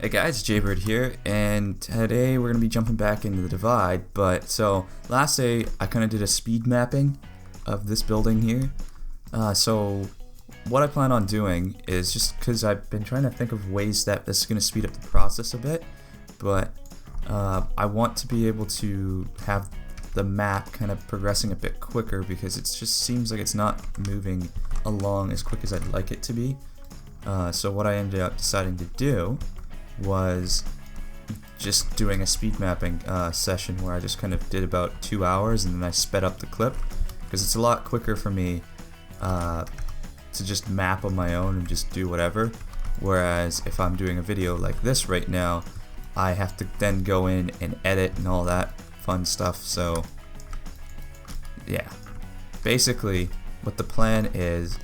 Hey guys, Jaybird here, and today we're going to be jumping back into the Divide. But so last day I kind of did a speed mapping of this building here. So what I plan on doing is, just because I've been trying to think of ways that this is going to speed up the process a bit, but I want to be able to have the map kind of progressing a bit quicker, because it just seems like it's not moving along as quick as I'd like it to be. So what I ended up deciding to do was just doing a speed mapping session where I just kind of did about 2 hours, and then I sped up the clip because it's a lot quicker for me to just map on my own and just do whatever, whereas if I'm doing a video like this right now, I have to then go in and edit and all that fun stuff. So yeah, basically what the plan is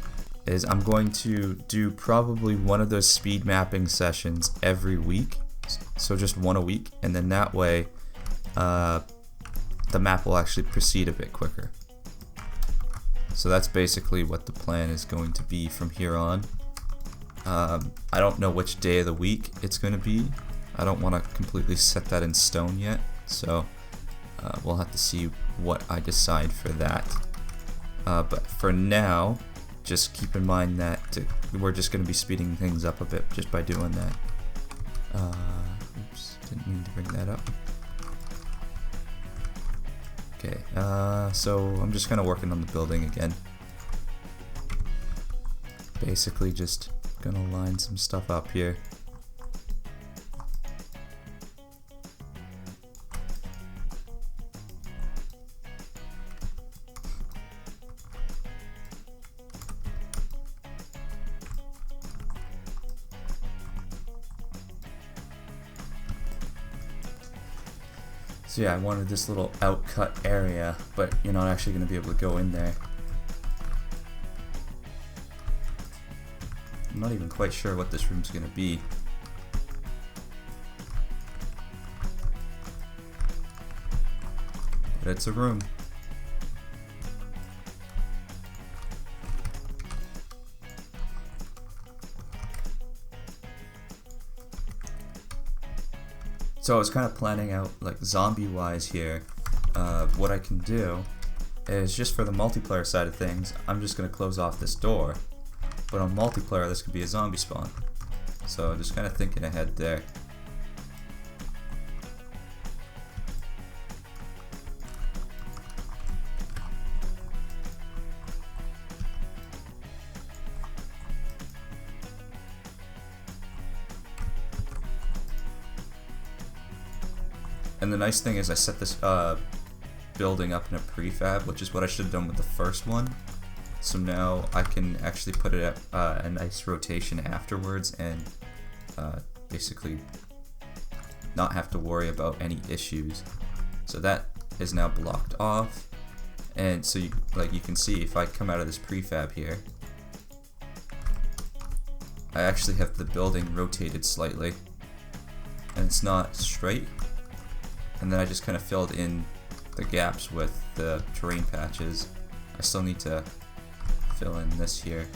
I'm going to do probably one of those speed mapping sessions every week, so just one a week, and then that way the map will actually proceed a bit quicker. So that's basically what the plan is going to be from here on. I don't know which day of the week it's going to be. I don't want to completely set that in stone yet, so we'll have to see what I decide for that. But for now, just keep in mind that we're just going to be speeding things up a bit just by doing that. Oops, didn't mean to bring that up. Okay, so I'm just kind of working on the building again. Basically just gonna line some stuff up here. So yeah, I wanted this little outcut area, but you're not actually going to be able to go in there. I'm not even quite sure what this room's going to be. But it's a room. So I was kind of planning out, like, zombie-wise here, what I can do is, just for the multiplayer side of things, I'm just going to close off this door. But on multiplayer, this could be a zombie spawn. So just kind of thinking ahead there. And the nice thing is I set this building up in a prefab, which is what I should have done with the first one. So now I can actually put it at a nice rotation afterwards, and basically not have to worry about any issues. So that is now blocked off, and so you can see, if I come out of this prefab here, I actually have the building rotated slightly, and it's not straight. And then I just kind of filled in the gaps with the terrain patches. I still need to fill in this here.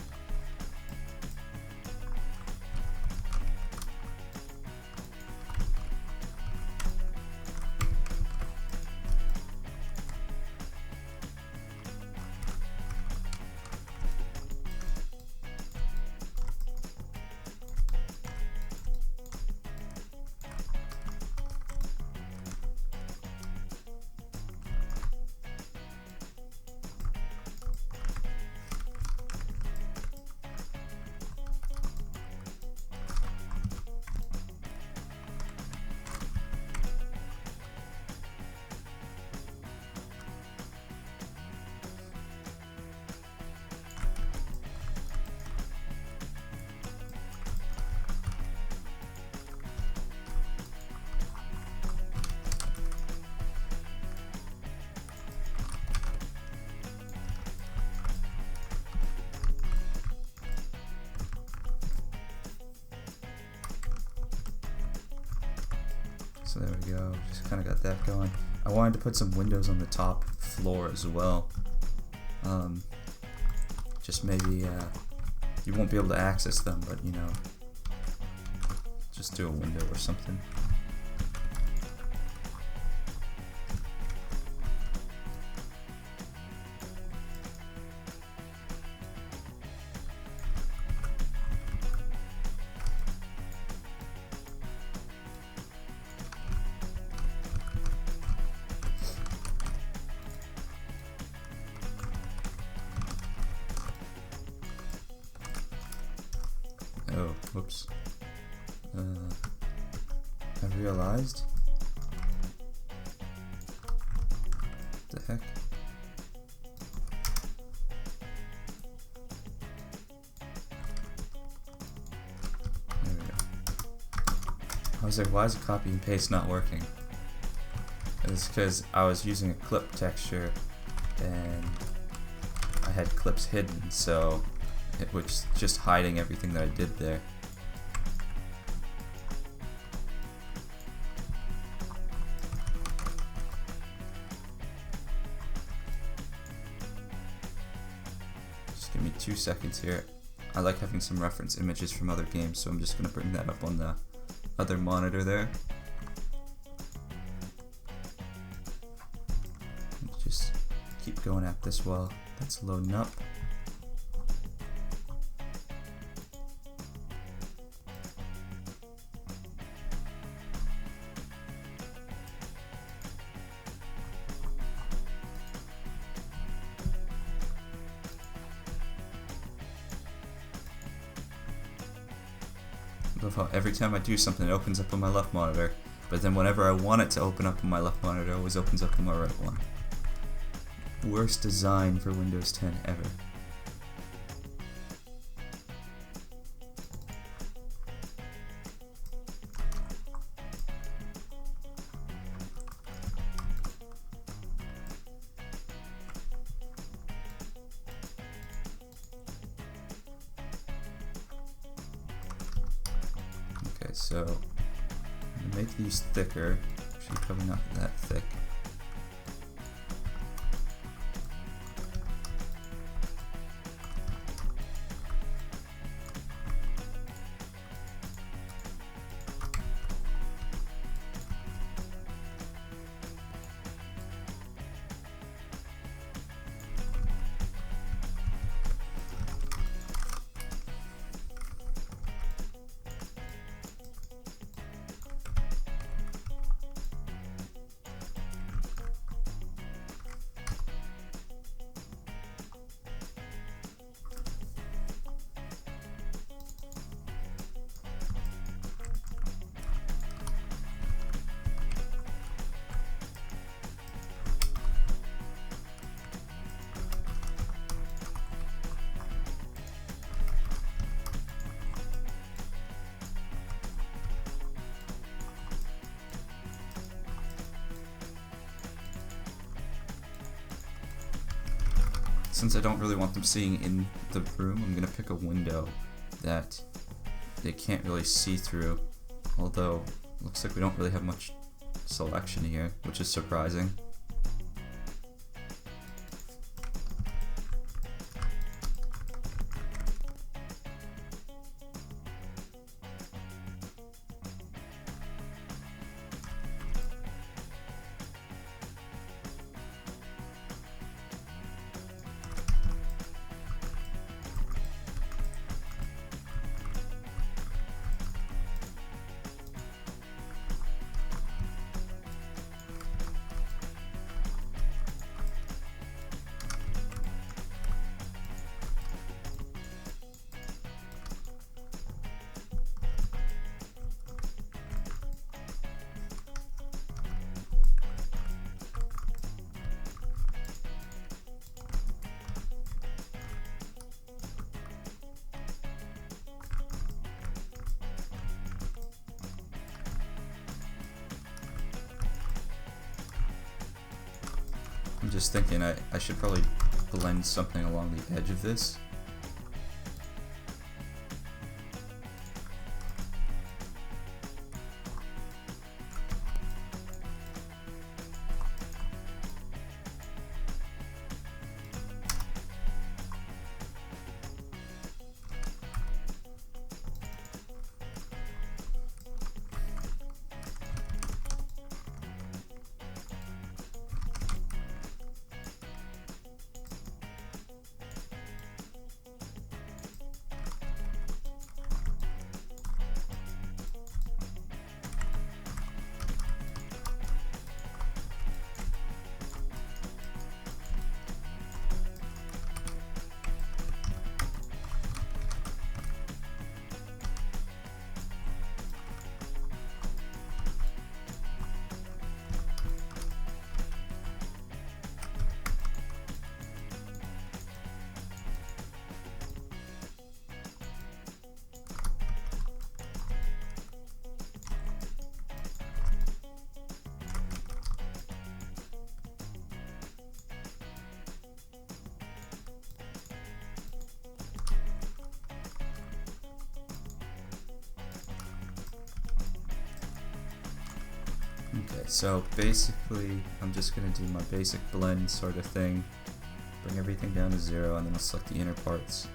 So there we go, just kind of got that going. I wanted to put some windows on the top floor as well. Just maybe, you won't be able to access them, but you know, just do a window or something. Oh, whoops. I realized. What the heck? There we go. I was like, why is the copy and paste not working? It's because I was using a clip texture and I had clips hidden, so it was just hiding everything that I did there. Just give me 2 seconds here. I like having some reference images from other games, so I'm just going to bring that up on the other monitor there. Just keep going at this while that's loading up. I love how every time I do something it opens up on my left monitor, but then whenever I want it to open up on my left monitor it always opens up on my right one. Worst design for Windows 10 ever. Okay, so I'm gonna make these thicker. Actually, probably not that thick. Since I don't really want them seeing in the room, I'm going to pick a window that they can't really see through, although it looks like we don't really have much selection here, which is surprising. I'm just thinking I should probably blend something along the edge of this. Okay, so basically I'm just going to do my basic blend sort of thing. Bring everything down to 0, and then I'll select the inner parts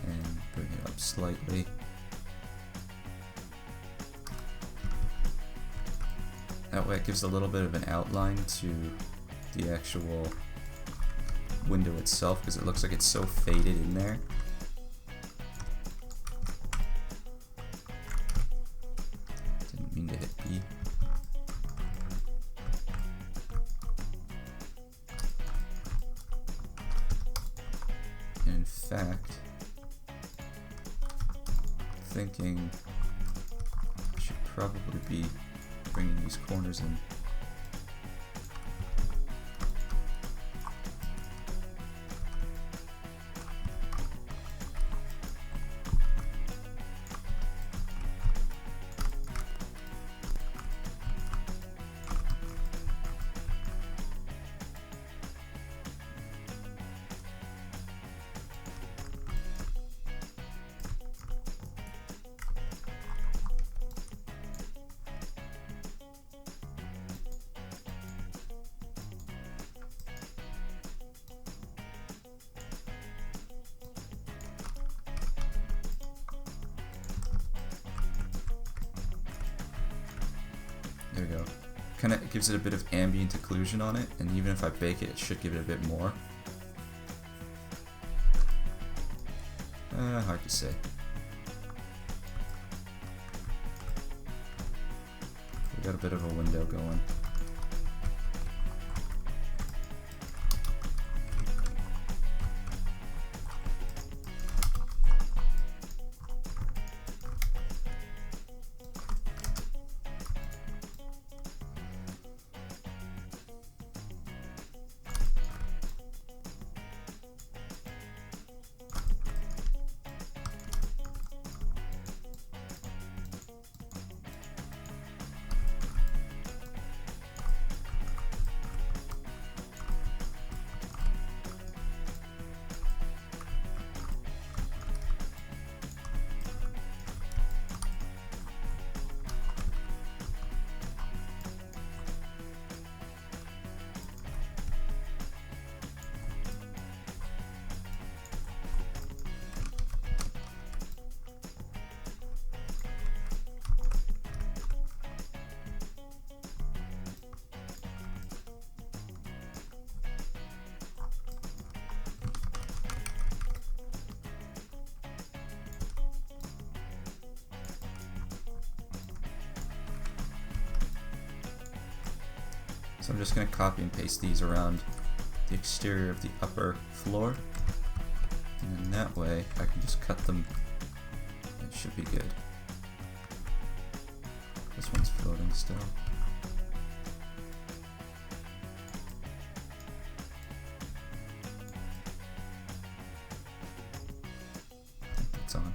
and bring it up slightly. That way it gives a little bit of an outline to the actual window itself, because it looks like it's so faded in there. Didn't mean to hit B. And in fact, thinking I should probably be bringing these corners in. There we go. Kind of gives it a bit of ambient occlusion on it, and even if I bake it, it should give it a bit more. Hard to say. We got a bit of a window going. So I'm just going to copy and paste these around the exterior of the upper floor, and then that way I can just cut them. It should be good. This one's floating still. It's on.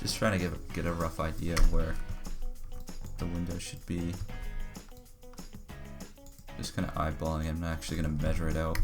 Just trying to get a rough idea of where the window should be. Just kind of eyeballing it. I'm not actually going to measure it out.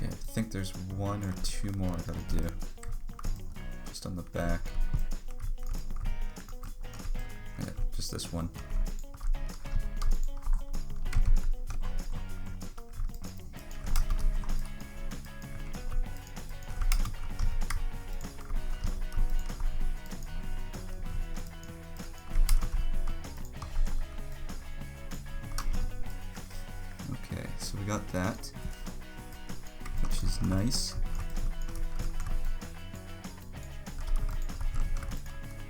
I think there's one or two more I gotta do. Just on the back. Yeah, just this one. Okay, so we got that. Which is nice.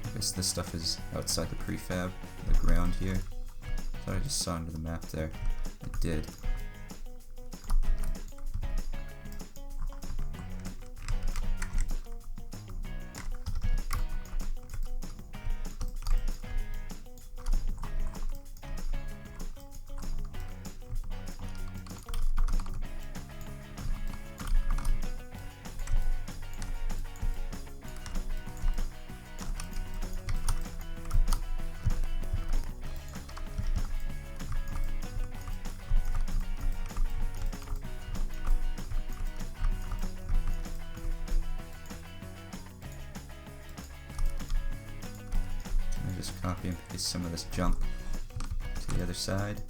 I guess this stuff is outside the prefab, the ground here. Thought I just saw under the map there. I did. Just copy and paste some of this junk to the other side.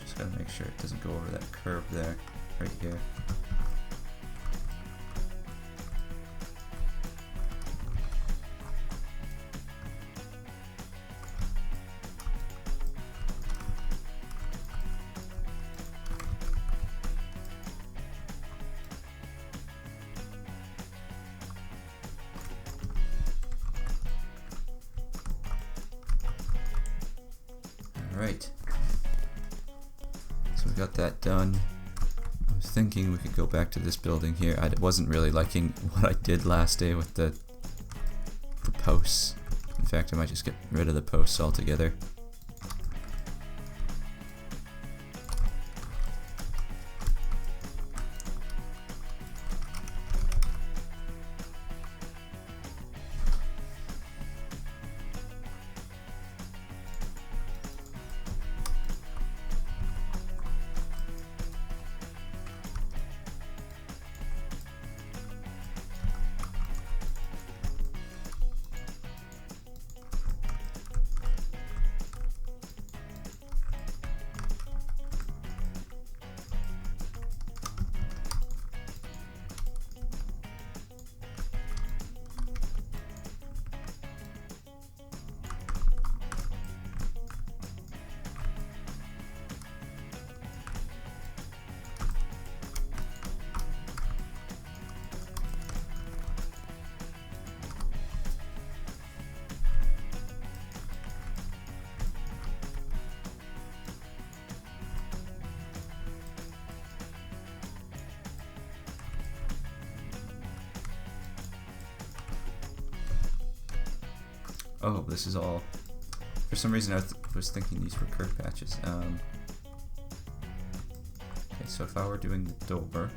Just gotta make sure it doesn't go over that curve there, right here. Alright, so we got that done. I was thinking we could go back to this building here. I wasn't really liking what I did last day with the posts. In fact, I might just get rid of the posts altogether. Oh, this is all... For some reason I was thinking these were curve patches. Okay, so if I were doing the door...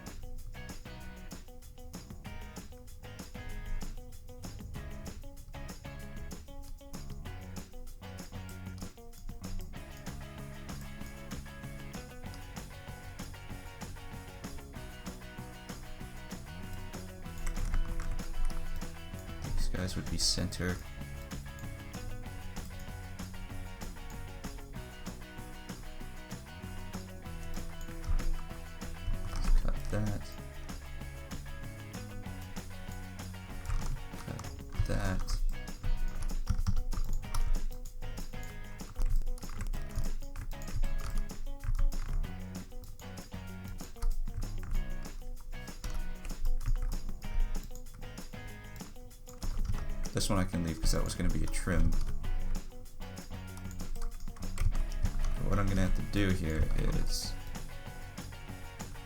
These guys would be center. That. Cut that. This one I can leave because that was going to be a trim. But what I'm going to have to do here is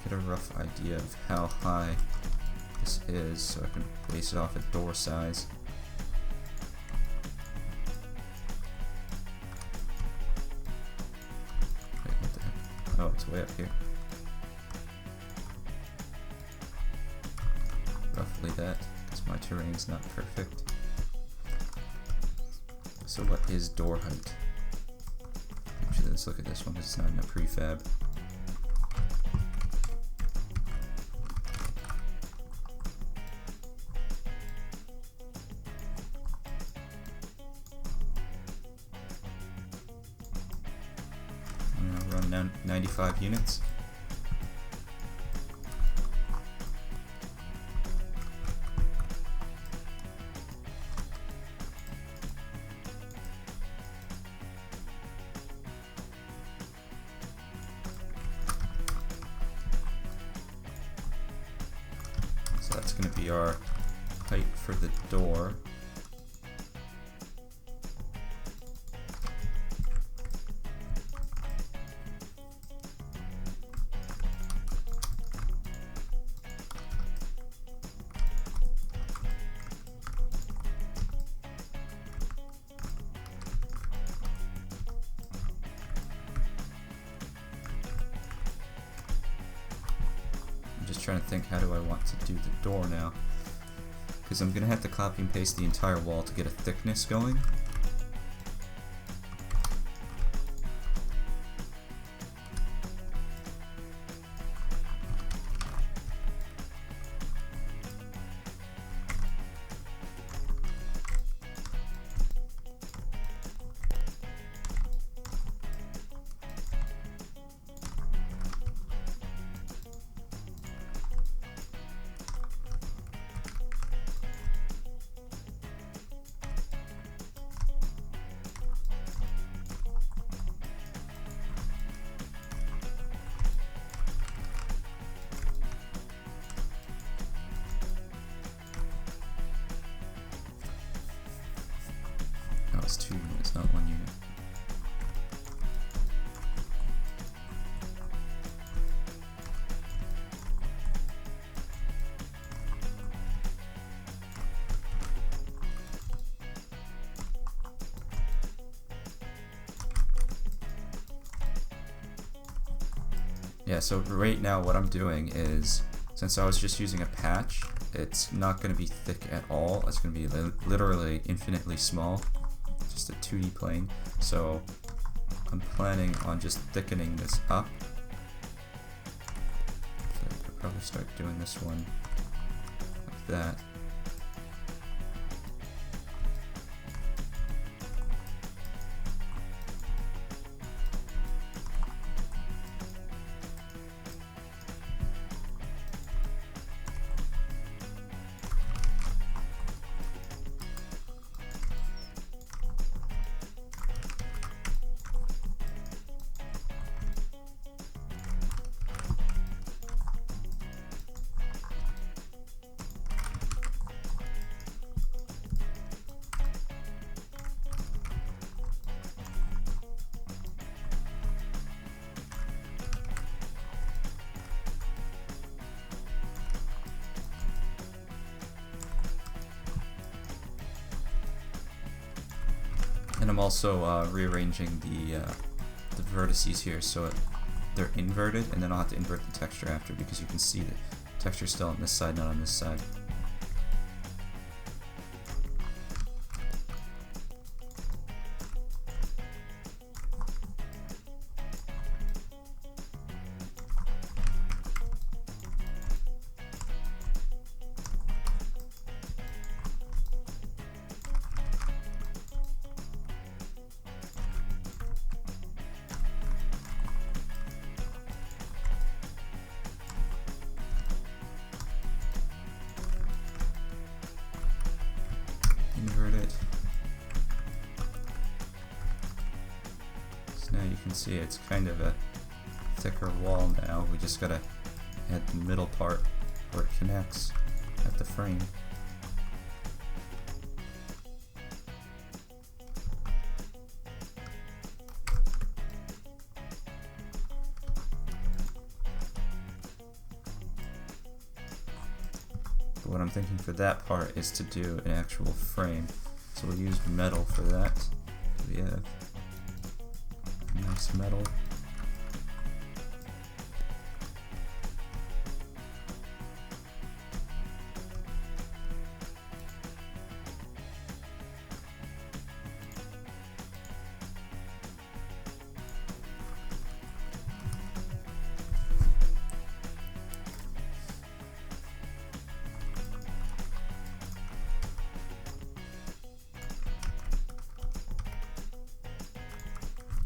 get a rough idea of how high this is so I can base it off a door size. Wait, what the heck? Oh, it's way up here. Roughly that, because my terrain's not perfect. So what is door height? Actually, let's look at this one because it's not in a prefab. Run 95 units. So that's going to be our height for the door. Just trying to think, how do I want to do the door now? Because I'm going to have to copy and paste the entire wall to get a thickness going. No, it's 2 units, not 1 unit. Yeah, so right now what I'm doing is, since I was just using a patch, it's not going to be thick at all. It's going to be literally infinitely small, just a 2D plane. So I'm planning on just thickening this up. So I could probably start doing this one like that. And I'm also rearranging the vertices here so they're inverted, and then I'll have to invert the texture after because you can see the texture still on this side, not on this side. Invert it. So now you can see it's kind of a thicker wall now. We just gotta add the middle part where it connects at the frame. But what I'm thinking for that part is to do an actual frame. So we'll use metal for that. We have nice metal.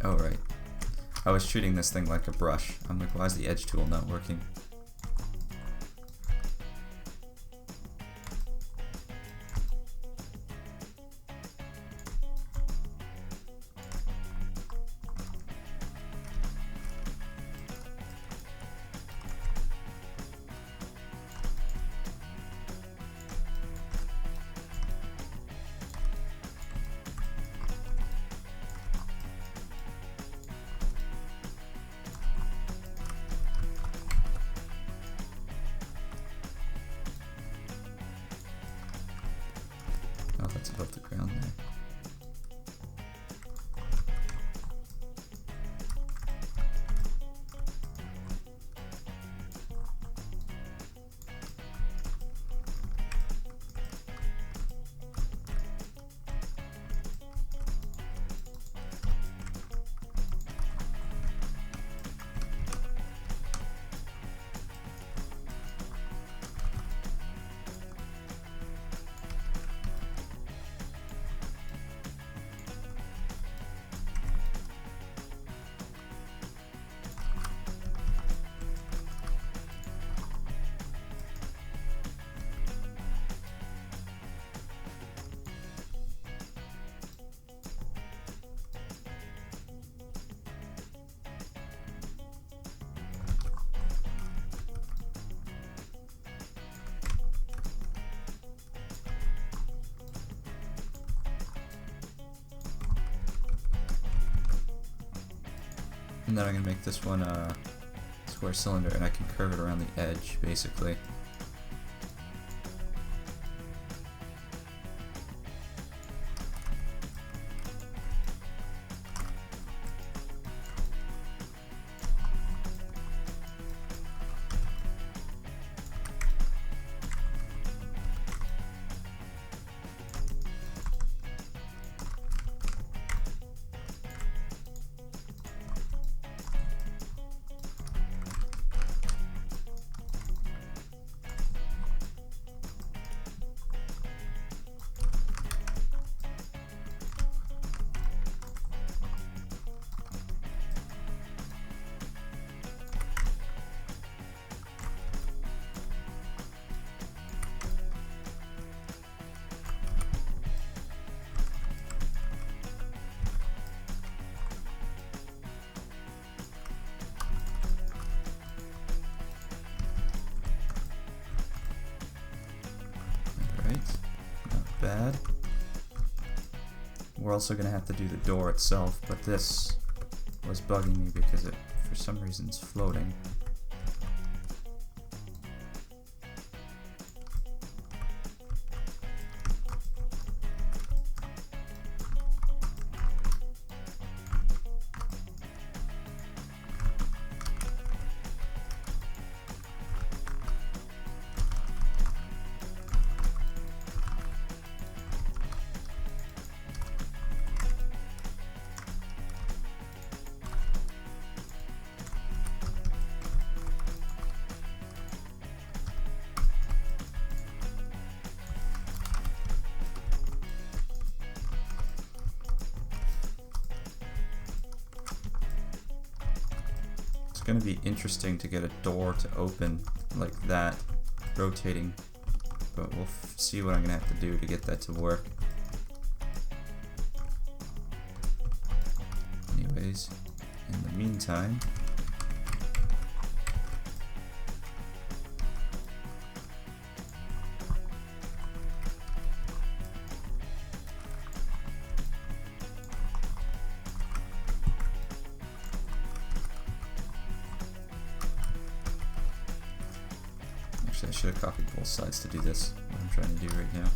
Oh, right. I was treating this thing like a brush. I'm like, why is the edge tool not working? Oh, that's above the ground there. And then I'm going to make this one a square cylinder, and I can curve it around the edge, basically. Bad. We're also going to have to do the door itself, but this was bugging me because it, for some reason, is floating. gonna be interesting to get a door to open like that, rotating, but we'll see what I'm gonna have to do to get that to work. Anyways, in the meantime, actually I should have copied both sides to do this, what I'm trying to do right now.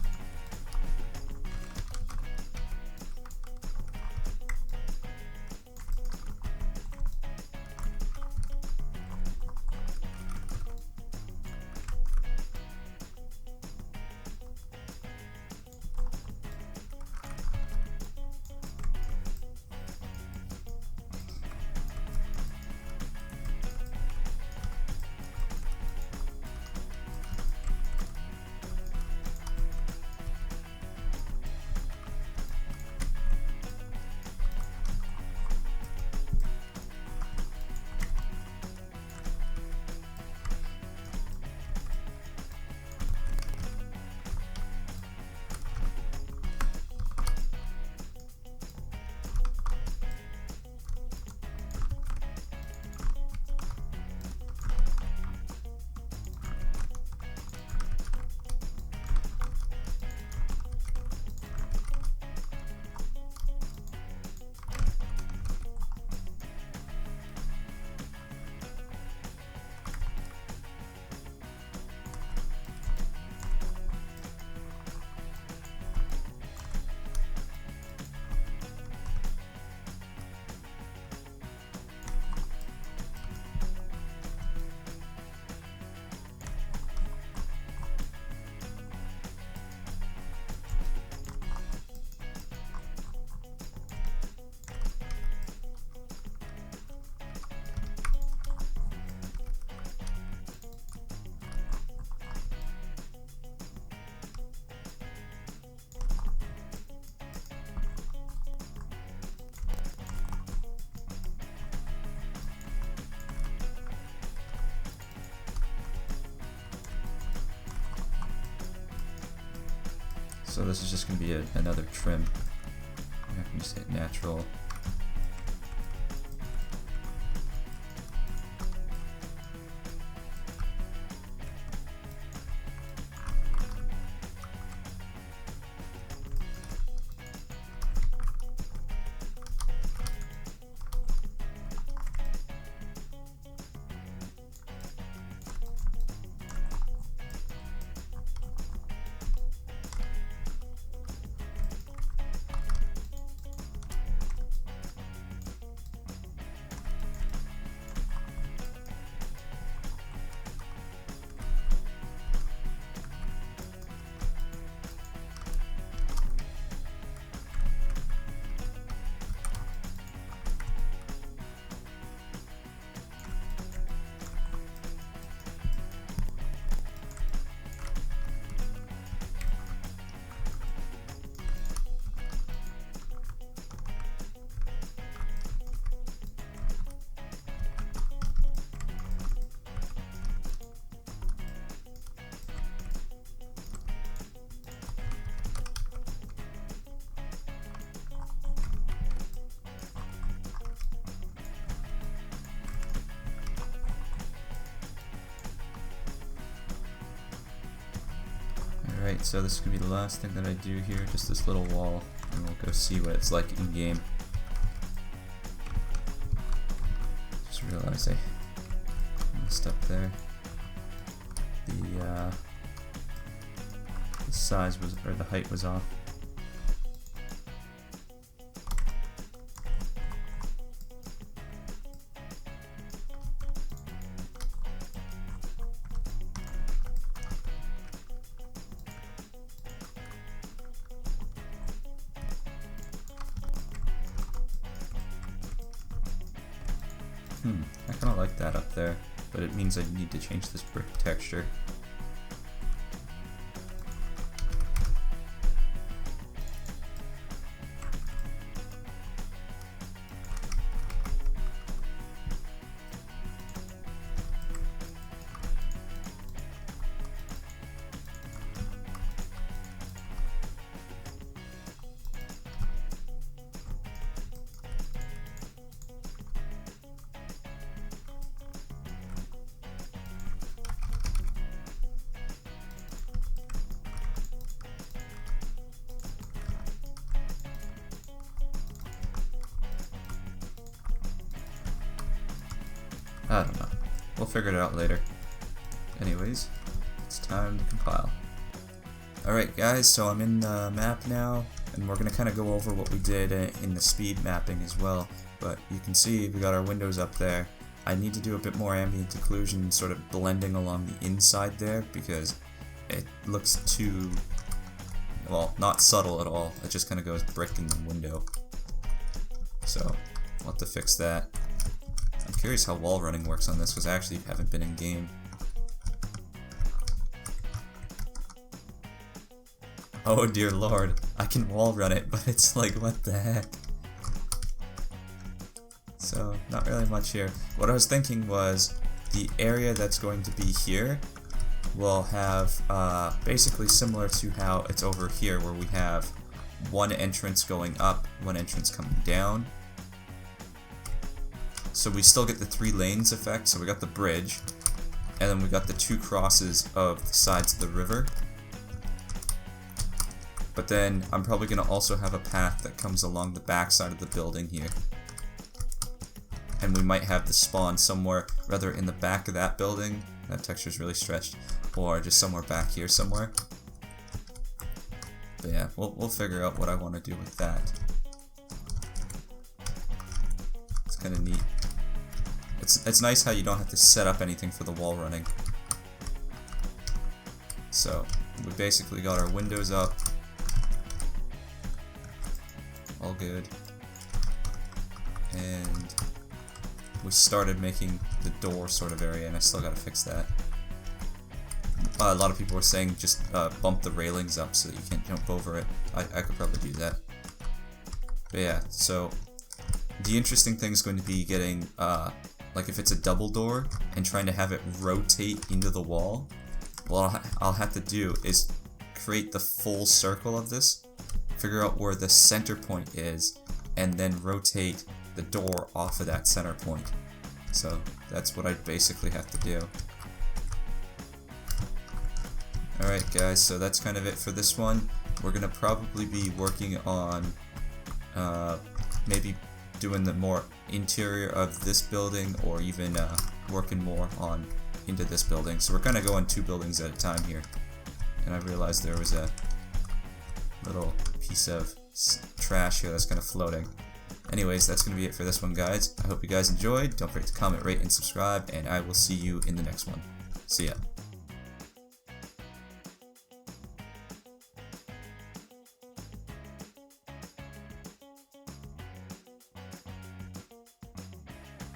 So this is just going to be another trim. I can just hit natural. Alright, so this is going to be the last thing that I do here, just this little wall, and we'll go see what it's like in game. Just realized I messed up there. The size was, or the height was off. I kind of like that up there, but it means I need to change this brick texture. I don't know. We'll figure it out later. Anyways, it's time to compile. Alright guys, so I'm in the map now, and we're going to kind of go over what we did in the speed mapping as well. But you can see we got our windows up there. I need to do a bit more ambient occlusion, sort of blending along the inside there, because it looks too, well, not subtle at all. It just kind of goes brick in the window. So, I'll have to fix that. I'm curious how wall running works on this, because I actually haven't been in game. Oh dear lord, I can wall run it, but it's like, what the heck? So, not really much here. What I was thinking was, the area that's going to be here will have, basically similar to how it's over here, where we have one entrance going up, one entrance coming down. So we still get the 3 lanes effect, so we got the bridge, and then we got the 2 crosses of the sides of the river. But then I'm probably going to also have a path that comes along the back side of the building here. And we might have the spawn somewhere, rather in the back of that building, that texture's really stretched, or just somewhere back here somewhere. But yeah, we'll figure out what I want to do with that. It's kind of neat. It's nice how you don't have to set up anything for the wall running. So, we basically got our windows up. All good. And we started making the door sort of area, and I still gotta fix that. A lot of people were saying just bump the railings up so that you can't jump over it. I could probably do that. But yeah, so the interesting thing is going to be getting, like if it's a double door and trying to have it rotate into the wall, what I'll have to do is create the full circle of this, figure out where the center point is, and then rotate the door off of that center point. So that's what I basically have to do. Alright guys, so that's kind of it for this one. We're going to probably be working on maybe doing the more interior of this building, or even working more on into this building. So we're kind of going 2 buildings at a time here. And I realized there was a little piece of trash here that's kind of floating. Anyways, that's going to be it for this one, guys. I hope you guys enjoyed. Don't forget to comment, rate, and subscribe, and I will see you in the next one. See ya.